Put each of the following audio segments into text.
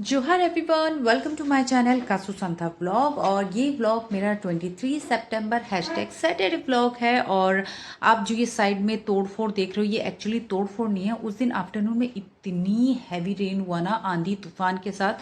जोहार everyone, welcome to my channel Kasu Santha vlog. और ये व्लॉग मेरा 23 सितंबर हैशटैग सैटरडे व्लॉग है। और आप जो ये साइड में तोड़ फोड़ देख रहे हो, ये एक्चुअली तोड़ फोड़ नहीं है। उस दिन आफ्टरनून में इतनी हैवी रेन हुआ ना, आंधी तूफान के साथ,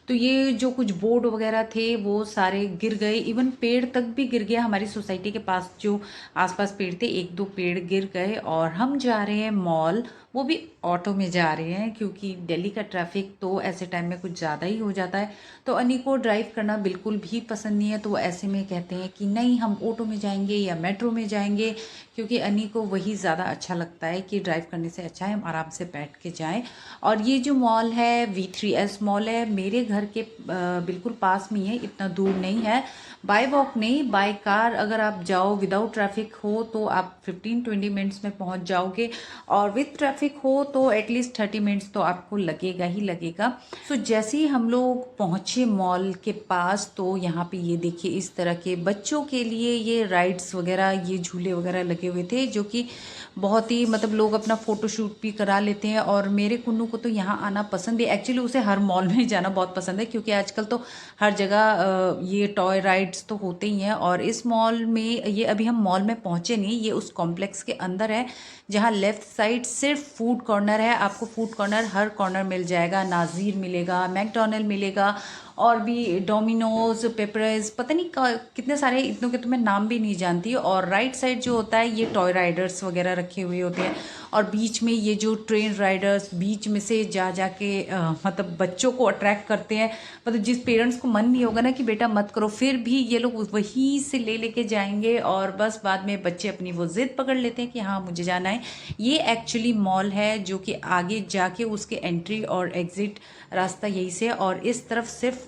तो ये जो कुछ बोर्ड वगैरह थे वो सारे गिर गए। इवन पेड़ तक भी गिर गया। हमारी सोसाइटी के पास जो आसपास पेड़ थे, एक दो पेड़ गिर गए। और हम जा रहे हैं मॉल, वो भी ऑटो में जा रहे हैं क्योंकि दिल्ली का ट्रैफिक तो ऐसे टाइम में कुछ ज़्यादा ही हो जाता है। तो अनी को ड्राइव करना बिल्कुल भी पसंद नहीं है, तो वो ऐसे में कहते हैं कि नहीं, हम ऑटो में जाएंगे या मेट्रो में जाएंगे, क्योंकि अनी को वही ज़्यादा अच्छा लगता है कि ड्राइव करने से अच्छा है हम आराम से बैठ के जाएं। और ये जो मॉल है V3S मॉल है, मेरे घर के बिल्कुल पास में ही है, इतना दूर नहीं है। बाय वॉक नहीं, बाय कार अगर आप जाओ विदाउट ट्रैफिक हो तो आप 15-20 मिनट्स में पहुंच जाओगे, और विथ ट्रैफिक हो तो एटलीस्ट 30 मिनट्स तो आपको लगेगा ही लगेगा। सो जैसे ही हम लोग पहुंचे मॉल के पास, तो यहाँ पे ये देखिए इस तरह के बच्चों के लिए ये राइड्स वगैरह, ये झूले वगैरह लगे हुए थे, जो कि बहुत ही मतलब लोग अपना फ़ोटोशूट भी करा लेते हैं। और मेरे कुन्नू को तो यहाँ आना पसंद है। एक्चुअली उसे हर मॉल में जाना बहुत पसंद है, क्योंकि आजकल तो हर जगह ये टॉय राइड्स तो होते ही हैं। और इस मॉल में, ये अभी हम मॉल में पहुँचे नहीं, ये उस कॉम्प्लेक्स के अंदर है, जहाँ लेफ़्ट साइड सिर्फ फूड कॉर्नर है। आपको फूड कॉर्नर हर कॉर्नर मिल जाएगा। नाज़ीर मिलेगा, मैकडोनल्ड मिलेगा, और भी डोमिनोज, पेपरेज, पता नहीं कितने सारे, इतनों के तो मैं नाम भी नहीं जानती। और राइट साइड जो होता है, ये टॉय राइडर्स वगैरह रखे हुए होते हैं। और बीच में ये जो ट्रेन राइडर्स बीच में से जा जा के मतलब बच्चों को अट्रैक्ट करते हैं। मतलब जिस पेरेंट्स को मन नहीं होगा ना कि बेटा मत करो, फिर भी ये लोग वहीं से ले लेके जाएंगे, और बस बाद में बच्चे अपनी वो जिद पकड़ लेते हैं कि हाँ मुझे जाना है। ये एक्चुअली मॉल है, जो कि आगे जाके उसके एंट्री और एग्जिट रास्ता यही से, और इस तरफ सिर्फ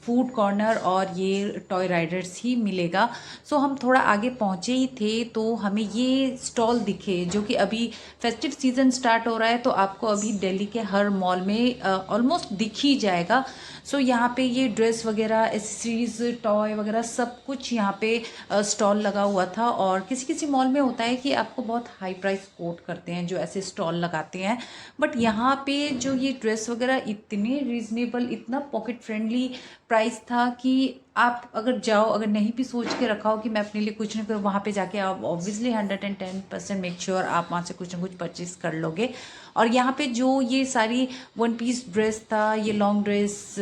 फूड कॉर्नर और ये टॉय राइडर्स ही मिलेगा। सो हम थोड़ा आगे पहुँचे ही थे, तो हमें ये स्टॉल दिखे, जो कि अभी फेस्टिव सीज़न स्टार्ट हो रहा है, तो आपको अभी दिल्ली के हर मॉल में ऑलमोस्ट दिख ही जाएगा। सो यहाँ पे ये ड्रेस वगैरह, एसेसरीज, टॉय वगैरह सब कुछ यहाँ पे स्टॉल लगा हुआ था। और किसी किसी मॉल में होता है कि आपको बहुत हाई प्राइस कोट करते हैं जो ऐसे स्टॉल लगाते हैं, बट यहाँ पे जो ये ड्रेस वगैरह इतने रीज़नेबल, इतना पॉकेट फ्रेंडली प्राइस था कि आप अगर जाओ, अगर नहीं भी सोच के रखा हो कि मैं अपने लिए कुछ नहीं करूँ, वहाँ पे जाके आप ऑब्वियसली 110% मेक श्योर आप वहाँ से कुछ ना कुछ परचेज कर लोगे। और यहाँ पे जो ये सारी वन पीस ड्रेस था, ये लॉन्ग ड्रेस,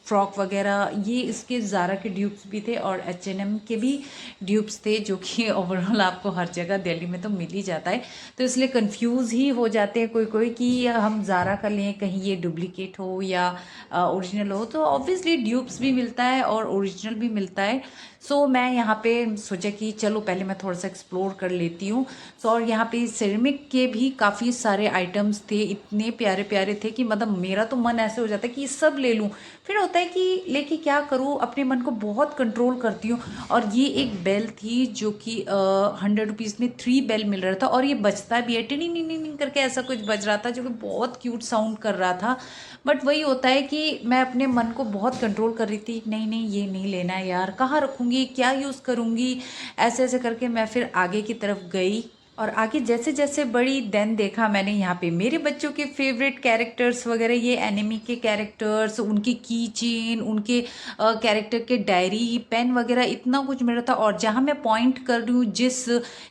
फ्रॉक वगैरह, ये इसके ज़ारा के ड्यूप्स भी थे और H&M के भी ड्यूप्स थे, जो कि ओवरऑल आपको हर जगह दिल्ली में तो मिल ही जाता है। तो इसलिए कंफ्यूज ही हो जाते हैं कोई कोई कि हम ज़ारा का लें, कहीं ये डुप्लीकेट हो या ओरिजिनल हो। तो ऑब्वियसली ड्यूप्स भी मिलता है और ओरिजिनल भी मिलता है। सो मैं यहाँ पे सोचा कि चलो पहले मैं थोड़ा सा एक्सप्लोर कर लेती हूँ। सो और यहाँ पे सेरेमिक के भी काफ़ी सारे आइटम्स थे, इतने प्यारे प्यारे थे कि मतलब मेरा तो मन ऐसे हो जाता है कि ये सब ले लूँ। फिर होता है कि लेके क्या करूँ, अपने मन को बहुत कंट्रोल करती हूँ। और ये एक बेल थी, जो कि 100 रुपीज़ में 3 बेल मिल रहा था, और ये बजता भी है, टिनी नी नी करके ऐसा कुछ बज रहा था, जो कि बहुत क्यूट साउंड कर रहा था। बट वही होता है कि मैं अपने मन को बहुत कंट्रोल कर रही थी, नहीं नहीं ये नहीं लेना है यार, कहाँ रखूँगी, क्या यूज़ करूँगी, ऐसे ऐसे करके मैं फिर आगे की तरफ गई। और आगे जैसे जैसे बड़ी देन देखा मैंने यहाँ पे मेरे बच्चों के फेवरेट कैरेक्टर्स वगैरह, ये एनिमी के कैरेक्टर्स, उनकी की चेन, उनके कैरेक्टर के डायरी, पेन वगैरह, इतना कुछ मिल रहा था। और जहाँ मैं पॉइंट कर रही हूँ जिस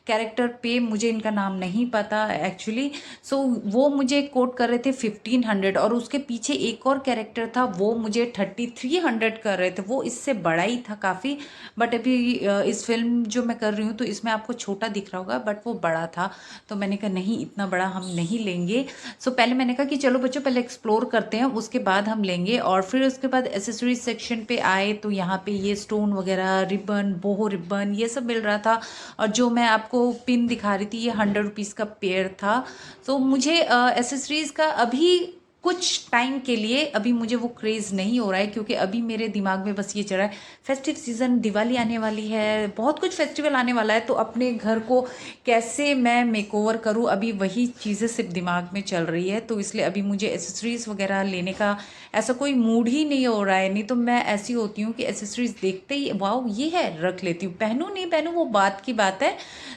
कैरेक्टर पे, मुझे इनका नाम नहीं पता एक्चुअली, सो वो मुझे कोट कर रहे थे 1500, और उसके पीछे एक और कैरेक्टर था, वो मुझे 3300 कर रहे थे। वो इससे बड़ा ही था काफ़ी, बट अभी इस फिल्म जो मैं कर रही हूँ तो इसमें आपको छोटा दिख रहा होगा, बट वो बड़ा था। तो मैंने कहा नहीं, इतना बड़ा हम नहीं लेंगे। सो पहले मैंने कहा कि चलो बच्चों पहले एक्सप्लोर करते हैं, उसके बाद हम लेंगे। और फिर उसके बाद एसेसरीज सेक्शन पे आए, तो यहाँ पे ये स्टोन वगैरह, रिबन, बोहो रिबन, ये सब मिल रहा था। और जो मैं आपको पिन दिखा रही थी, ये 100 रुपीज़ का पेयर था। तो मुझे एसेसरीज़ का अभी कुछ टाइम के लिए अभी मुझे वो क्रेज़ नहीं हो रहा है, क्योंकि अभी मेरे दिमाग में बस ये चल रहा है, फेस्टिव सीज़न, दिवाली आने वाली है, बहुत कुछ फेस्टिवल आने वाला है, तो अपने घर को कैसे मैं मेकओवर करूँ, अभी वही चीज़ें सिर्फ दिमाग में चल रही है। तो इसलिए अभी मुझे एसेसरीज़ वगैरह लेने का ऐसा कोई मूड ही नहीं हो रहा है। नहीं तो मैं ऐसी होती हूँ कि एसेसरीज़ देखते ही वाओ ये है, रख लेती हूँ, पहनूँ नहीं पहनूँ वो बात की बात है,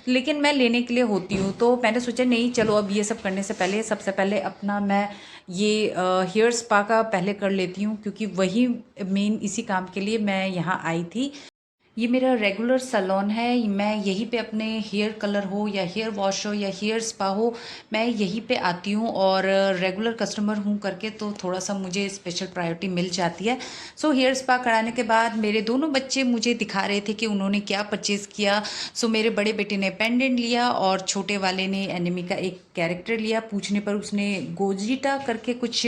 लेकिन मैं लेने के लिए होती हूँ। तो मैंने सोचा नहीं, चलो अब ये सब करने से पहले सबसे पहले अपना मैं ये हेयर स्पा का पहले कर लेती हूँ, क्योंकि वही मेन इसी काम के लिए मैं यहाँ आई थी। ये मेरा रेगुलर सैलून है। मैं यहीं पे अपने हेयर कलर हो या हेयर वॉश हो या हेयर स्पा हो, मैं यहीं पे आती हूँ और रेगुलर कस्टमर हूँ करके तो थोड़ा सा मुझे स्पेशल प्रायोरिटी मिल जाती है। सो हेयर स्पा कराने के बाद मेरे दोनों बच्चे मुझे दिखा रहे थे कि उन्होंने क्या परचेज़ किया। सो मेरे बड़े बेटे ने पेंडेंट लिया और छोटे वाले ने एनिमी का एक कैरेक्टर लिया। पूछने पर उसने गोजिटा करके कुछ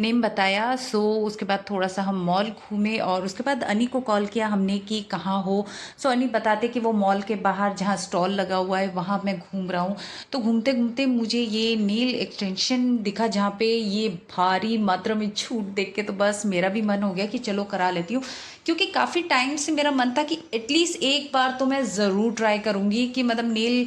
नेम बताया। सो उसके बाद थोड़ा सा हम मॉल घूमे और उसके बाद अनी को कॉल किया हमने कि कहाँ हो। सो अनी बताते कि वो मॉल के बाहर जहाँ स्टॉल लगा हुआ है वहाँ मैं घूम रहा हूँ। तो घूमते घूमते मुझे ये नेल एक्सटेंशन दिखा जहाँ पे ये भारी मात्रा में छूट देख के तो बस मेरा भी मन हो गया कि चलो करा लेती हूँ, क्योंकि काफ़ी टाइम से मेरा मन था कि एटलीस्ट एक बार तो मैं ज़रूर ट्राई करूँगी कि मतलब नेल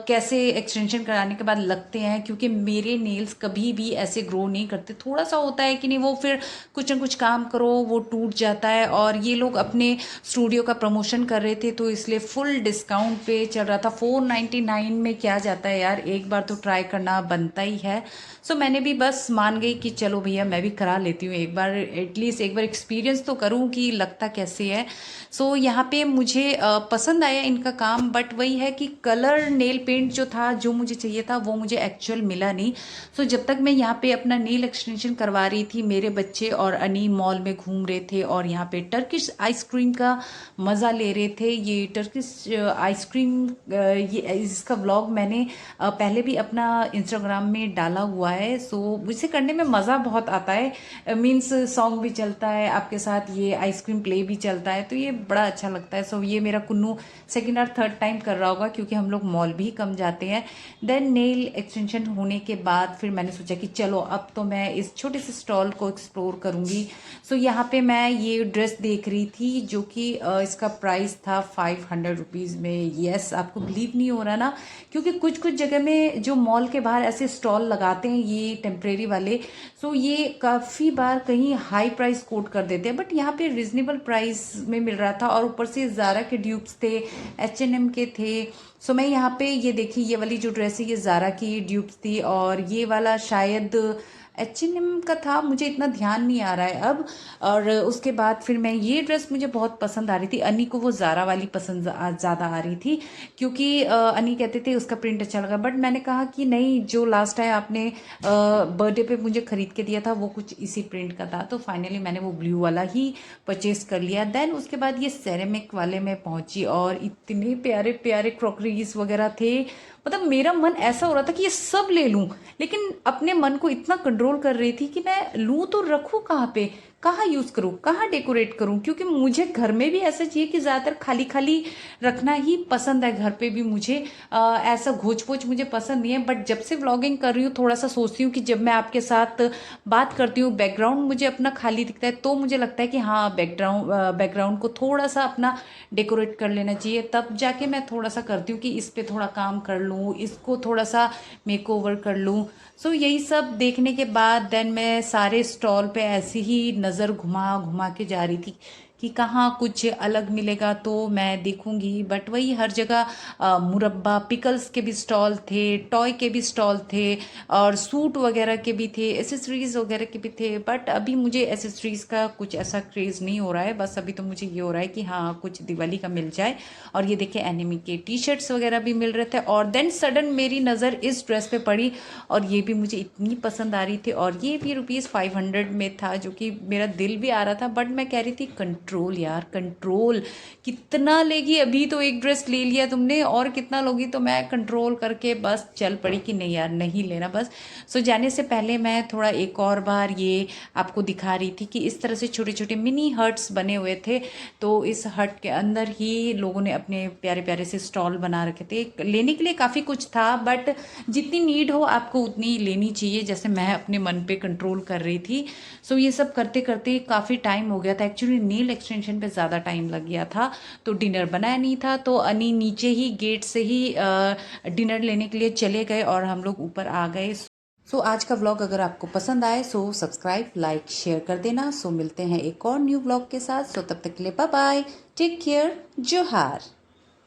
कैसे एक्सटेंशन कराने के बाद लगते हैं, क्योंकि मेरे नेल्स कभी भी ऐसे ग्रो नहीं करते। थोड़ा सा होता है कि नहीं, वो फिर कुछ ना कुछ काम करो वो टूट जाता है। और ये लोग अपने स्टूडियो का प्रमोशन कर रहे थे तो इसलिए फुल डिस्काउंट पे चल रहा था। 499 में क्या जाता है यार, एक बार तो ट्राई करना बनता ही है। सो मैंने भी बस मान गई कि चलो भैया मैं भी करा लेती हूँ एक बार, एटलीस्ट एक बार एक्सपीरियंस तो करूँ कि लगता कैसे है। सो यहाँ पे मुझे पसंद आया इनका काम, बट वही है कि कलर नेल पेंट जो था जो मुझे चाहिए था वो मुझे एक्चुअल मिला नहीं। सो जब तक मैं यहाँ पे अपना नेल एक्सटेंशन करवा रही थी, मेरे बच्चे और अनी मॉल में घूम रहे थे और यहाँ पे टर्किश आइसक्रीम का मज़ा ले रहे थे। ये टर्किश आइसक्रीम ये इसका व्लॉग मैंने पहले भी अपना इंस्टाग्राम में डाला हुआ है। सो इसे करने में मज़ा बहुत आता है, मीन्स सॉन्ग भी चलता है आपके साथ, ये आइसक्रीम प्ले भी चलता है, तो ये बड़ा अच्छा लगता है। सो ये मेरा कुन्नू सेकेंड और थर्ड टाइम कर रहा होगा, क्योंकि हम लोग मॉल भी कम जाते हैं। देन नेल एक्सटेंशन होने के बाद फिर मैंने सोचा कि चलो अब तो मैं इस छोटे से स्टॉल को एक्सप्लोर करूँगी। सो यहाँ पे मैं ये ड्रेस देख रही थी जो कि इसका प्राइस था 500 रुपीज़ में। येस, आपको बिलीव नहीं हो रहा ना, क्योंकि कुछ कुछ जगह में जो मॉल के बाहर ऐसे स्टॉल लगाते हैं ये टेम्परेरी वाले, सो ये काफ़ी बार कहीं हाई प्राइस कोट कर देते हैं, बट यहाँ पे रिजनेबल प्राइस में मिल रहा था। और ऊपर से ज़ारा के ड्यूब्स थे, H&M के थे। सो मैं यहाँ पे ये देखी, ये वाली जो ड्रेस है ये ज़ारा की ड्यूब्स थी और ये वाला शायद H&M का था, मुझे इतना ध्यान नहीं आ रहा है अब। और उसके बाद फिर मैं ये ड्रेस मुझे बहुत पसंद आ रही थी, अनी को वो ज़ारा वाली पसंद ज़्यादा आ रही थी, क्योंकि अनी कहते थे उसका प्रिंट अच्छा लगा। बट मैंने कहा कि नहीं, जो लास्ट टाइम आपने बर्थडे पे मुझे ख़रीद के दिया था वो कुछ इसी प्रिंट का था। तो फाइनली मैंने वो ब्लू वाला ही परचेज़ कर लिया। देन उसके बाद ये सेरेमिक वाले में पहुंची और इतने प्यारे प्यारे क्रॉकरीज वगैरह थे, मतलब मेरा मन ऐसा हो रहा था कि ये सब ले लूं, लेकिन अपने मन को इतना कंट्रोल कर रही थी कि मैं लूं तो रखूं कहाँ पे, कहाँ यूज़ करूँ, कहाँ डेकोरेट करूँ, क्योंकि मुझे घर में भी ऐसा चाहिए कि ज़्यादातर खाली खाली रखना ही पसंद है। घर पे भी मुझे ऐसा घोच पोच मुझे पसंद नहीं है। बट जब से व्लॉगिंग कर रही हूँ थोड़ा सा सोचती हूँ कि जब मैं आपके साथ बात करती हूँ बैकग्राउंड मुझे अपना खाली दिखता है तो मुझे लगता है कि हाँ बैकग्राउंड को थोड़ा सा अपना डेकोरेट कर लेना चाहिए, तब जाके मैं थोड़ा सा करती हूँ कि इस पर थोड़ा काम कर लूँ, इसको थोड़ा सा मेकओवर कर लूँ। सो यही सब देखने के बाद देन मैं सारे स्टॉल पे ऐसे ही नज़र घुमा घुमा के जा रही थी कि कहाँ कुछ अलग मिलेगा तो मैं देखूंगी। बट वही हर जगह मुरब्बा पिकल्स के भी स्टॉल थे, टॉय के भी स्टॉल थे और सूट वगैरह के भी थे, एसेसरीज वगैरह के भी थे। बट अभी मुझे एसेसरीज का कुछ ऐसा क्रेज़ नहीं हो रहा है, बस अभी तो मुझे ये हो रहा है कि हाँ कुछ दिवाली का मिल जाए। और ये देखिए एनिमी के टी शर्ट्स वगैरह भी मिल रहे थे। और देन सडन मेरी नज़र इस ड्रेस पे पड़ी और ये भी मुझे इतनी पसंद आ रही थी और ये भी ₹500 में था, जो कि मेरा दिल भी आ रहा था। बट मैं कह रही थी कंट्रोल यार कंट्रोल, कितना लेगी, अभी तो एक ड्रेस ले लिया तुमने और कितना लोगी। तो मैं कंट्रोल करके बस चल पड़ी कि नहीं यार नहीं लेना बस। सो जाने से पहले मैं थोड़ा एक और बार ये आपको दिखा रही थी कि इस तरह से छोटे छोटे मिनी हट्स बने हुए थे। तो इस हट के अंदर ही लोगों ने अपने प्यारे प्यारे से स्टॉल बना रखे थे। लेने के लिए काफ़ी कुछ था, बट जितनी नीड हो आपको उतनी लेनी चाहिए, जैसे मैं अपने मन पे कंट्रोल कर रही थी। सो ये सब करते करते काफ़ी टाइम हो गया था। एक्चुअली नेल एक्सटेंशन पे ज़्यादा टाइम लग गया था, तो डिनर बनाया नहीं था। तो अनी नीचे ही गेट से ही डिनर लेने के लिए चले गए और हम लोग ऊपर आ गए। सो आज का व्लॉग अगर आपको पसंद आए सो सब्सक्राइब लाइक शेयर कर देना। सो मिलते हैं एक और न्यू व्लॉग के साथ। सो तब तक के लिए बाय बाय, टेक केयर, जोहार।